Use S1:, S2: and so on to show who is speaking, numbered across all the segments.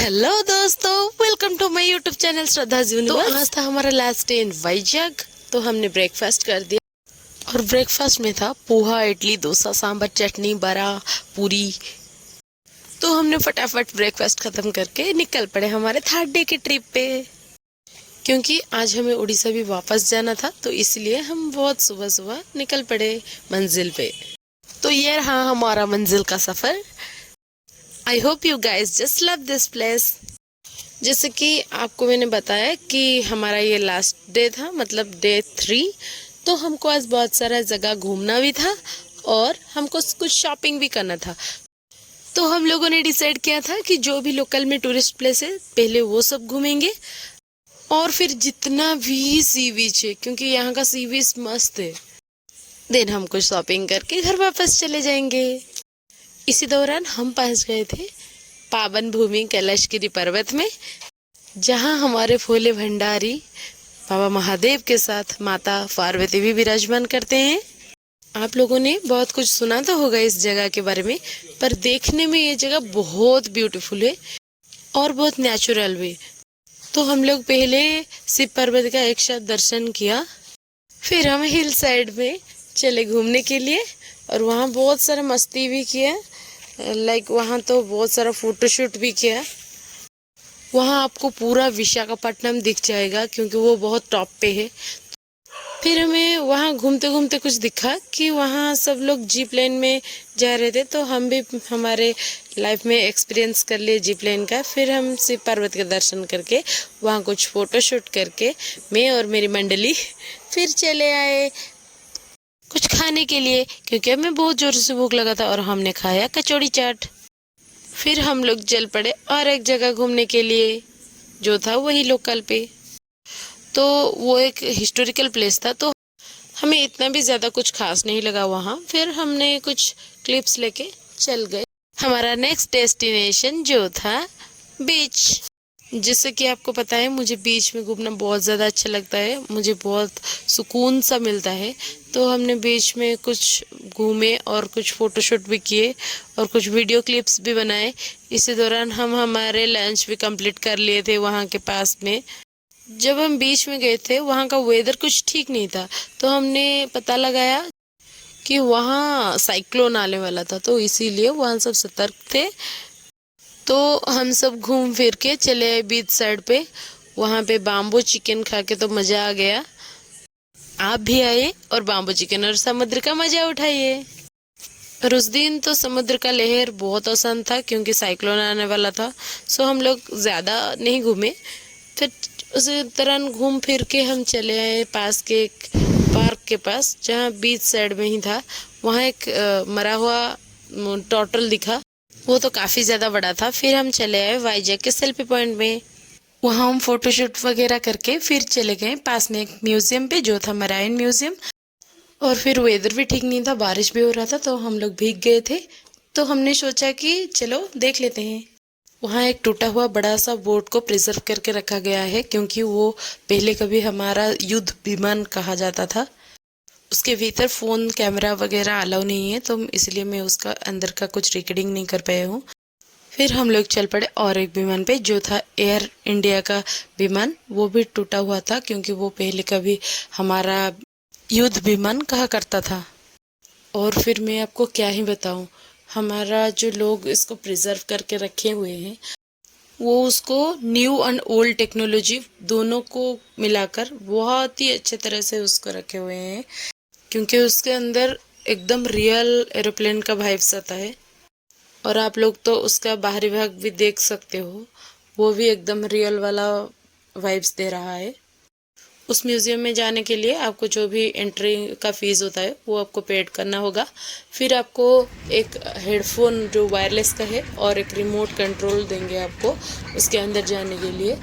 S1: Hello दोस्तों, welcome to my YouTube channel Shraddha universe. तो आज था हमारा लास्ट डे इन वाइजैग। तो हमने ब्रेकफास्ट कर दिया और ब्रेकफास्ट में था पोहा, इडली, डोसा, सांभर, चटनी, बड़ा, पूरी। तो हमने फटाफट ब्रेकफास्ट खत्म करके निकल पड़े हमारे थर्ड डे के ट्रिप पे, क्योंकि आज हमें उड़ीसा भी वापस जाना था। तो इसलिए हम बहुत सुबह सुबह निकल पड़े मंजिल पे। तो ये रहा हमारा मंजिल का सफर। I hope you guys just love this place. जैसे कि आपको मैंने बताया कि हमारा ये लास्ट डे था, मतलब डे 3। तो हमको आज बहुत सारा जगह घूमना भी था और हमको कुछ शॉपिंग भी करना था। तो हम लोगों ने डिसाइड किया था कि जो भी लोकल में टूरिस्ट प्लेस है पहले वो सब घूमेंगे, और फिर जितना भी सी बीच है, क्योंकि यहाँ का सी बीच मस्त है, देन हम कुछ शॉपिंग करके घर वापस चले जाएंगे। इसी दौरान हम पहुंच गए थे पावन भूमि कैलाशगिरी पर्वत में, जहां हमारे भोले भंडारी बाबा महादेव के साथ माता पार्वती भी विराजमान करते हैं। आप लोगों ने बहुत कुछ सुना तो होगा इस जगह के बारे में, पर देखने में ये जगह बहुत ब्यूटीफुल है और बहुत नेचुरल भी। तो हम लोग पहले शिव पर्वत का एक साथ दर्शन किया, फिर हम हिल साइड में चले घूमने के लिए और वहाँ बहुत सारा मस्ती भी किया। लाइक वहाँ तो बहुत सारा फोटोशूट भी किया। वहाँ आपको पूरा विशाखापट्टनम दिख जाएगा क्योंकि वो बहुत टॉप पे है। फिर हमें वहाँ घूमते घूमते कुछ दिखा कि वहाँ सब लोग जीप लाइन में जा रहे थे, तो हम भी हमारे लाइफ में एक्सपीरियंस कर लिए जीप लाइन का। फिर हम शिव पर्वत के दर्शन करके वहाँ कुछ फोटोशूट करके मैं और मेरी मंडली फिर चले आए कुछ खाने के लिए, क्योंकि हमें बहुत जोर से भूख लगा था और हमने खाया कचौड़ी चाट। फिर हम लोग चल पड़े और एक जगह घूमने के लिए, जो था वही लोकल पे। तो वो एक हिस्टोरिकल प्लेस था, तो हमें इतना भी ज़्यादा कुछ खास नहीं लगा वहाँ। फिर हमने कुछ क्लिप्स लेके चल गए हमारा नेक्स्ट डेस्टिनेशन, जो था बीच। जैसे कि आपको पता है मुझे बीच में घूमना बहुत ज़्यादा अच्छा लगता है, मुझे बहुत सुकून सा मिलता है। तो हमने बीच में कुछ घूमे और कुछ फ़ोटोशूट भी किए और कुछ वीडियो क्लिप्स भी बनाए। इसी दौरान हम हमारे लंच भी कंप्लीट कर लिए थे वहाँ के पास में। जब हम बीच में गए थे वहाँ का वेदर कुछ ठीक नहीं था, तो हमने पता लगाया कि वहाँ साइक्लोन आने वाला था, तो इसीलिए वहाँ सब सतर्क थे। तो हम सब घूम फिर के चले आए बीच साइड पे। वहाँ पे बाम्बू चिकन खा के तो मज़ा आ गया। आप भी आइए और बाम्बू चिकन और समुद्र का मज़ा उठाइए। और उस दिन तो समुद्र का लहर बहुत आसान था क्योंकि साइक्लोन आने वाला था, सो हम लोग ज़्यादा नहीं घूमे। फिर उसी दौरान घूम फिर के हम चले आए पास के एक पार्क के पास, जहाँ बीच साइड में ही था। वहाँ एक मरा हुआ टर्टल दिखा, वो तो काफ़ी ज़्यादा बड़ा था। फिर हम चले आए वाइजैग के सेल्फी पॉइंट में, वहाँ हम फोटोशूट वगैरह करके फिर चले गए पास में एक म्यूज़ियम पे, जो था मराइन म्यूज़ियम। और फिर वेदर भी ठीक नहीं था, बारिश भी हो रहा था, तो हम लोग भीग गए थे। तो हमने सोचा कि चलो देख लेते हैं। वहाँ एक टूटा हुआ बड़ा सा बोट को प्रिजर्व करके रखा गया है, क्योंकि वो पहले कभी हमारा युद्ध विमान कहा जाता था। उसके भीतर फ़ोन कैमरा वगैरह अलाउ नहीं है, तो इसलिए मैं उसका अंदर का कुछ रिकॉर्डिंग नहीं कर पाया हूँ। फिर हम लोग चल पड़े और एक विमान पे, जो था एयर इंडिया का विमान। वो भी टूटा हुआ था क्योंकि वो पहले कभी हमारा युद्ध विमान कहा करता था। और फिर मैं आपको क्या ही बताऊं, हमारा जो लोग इसको प्रिजर्व करके रखे हुए हैं, वो उसको न्यू एंड ओल्ड टेक्नोलॉजी दोनों को मिलाकर बहुत ही अच्छे तरह से उसको रखे हुए हैं, क्योंकि उसके अंदर एकदम रियल एरोप्लेन का वाइब्स आता है। और आप लोग तो उसका बाहरी भाग भी देख सकते हो, वो भी एकदम रियल वाला वाइब्स दे रहा है। उस म्यूज़ियम में जाने के लिए आपको जो भी एंट्री का फ़ीस होता है वो आपको पेड करना होगा। फिर आपको एक हेडफोन जो वायरलेस का है और एक रिमोट कंट्रोल देंगे आपको उसके अंदर जाने के लिए,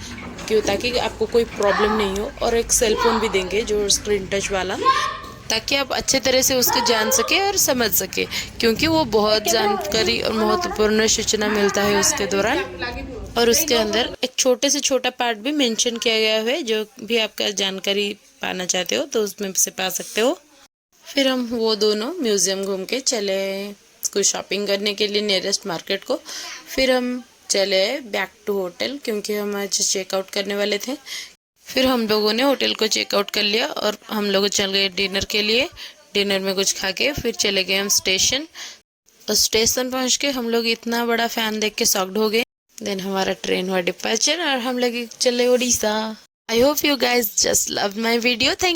S1: क्यों, ताकि आपको कोई प्रॉब्लम नहीं हो। और एक सेल फोन भी देंगे जो स्क्रीन टच वाला, ताकि आप अच्छे तरह से उसको जान सके और समझ सके, क्योंकि वो बहुत जानकारी और महत्वपूर्ण सूचना मिलता है उसके दौरान। और उसके अंदर एक छोटे से छोटा पार्ट भी मेंशन किया गया है, जो भी आपका जानकारी पाना चाहते हो तो उसमें से पा सकते हो। फिर हम वो दोनों म्यूज़ियम घूम के चले कुछ शॉपिंग करने के लिए नियरेस्ट मार्केट को। फिर हम चले बैक टू होटल क्योंकि हम आज चेकआउट करने वाले थे। फिर हम लोगों ने होटल को चेकआउट कर लिया और हम लोग चल गए डिनर के लिए। डिनर में कुछ खा के फिर चले गए हम स्टेशन। और स्टेशन पहुंच के हम लोग इतना बड़ा फैन देख के शॉक्ड हो गए। देन हमारा ट्रेन हुआ डिपार्चर और हम लोग चले उड़ीसा। आई hope you guys just love my video. Thank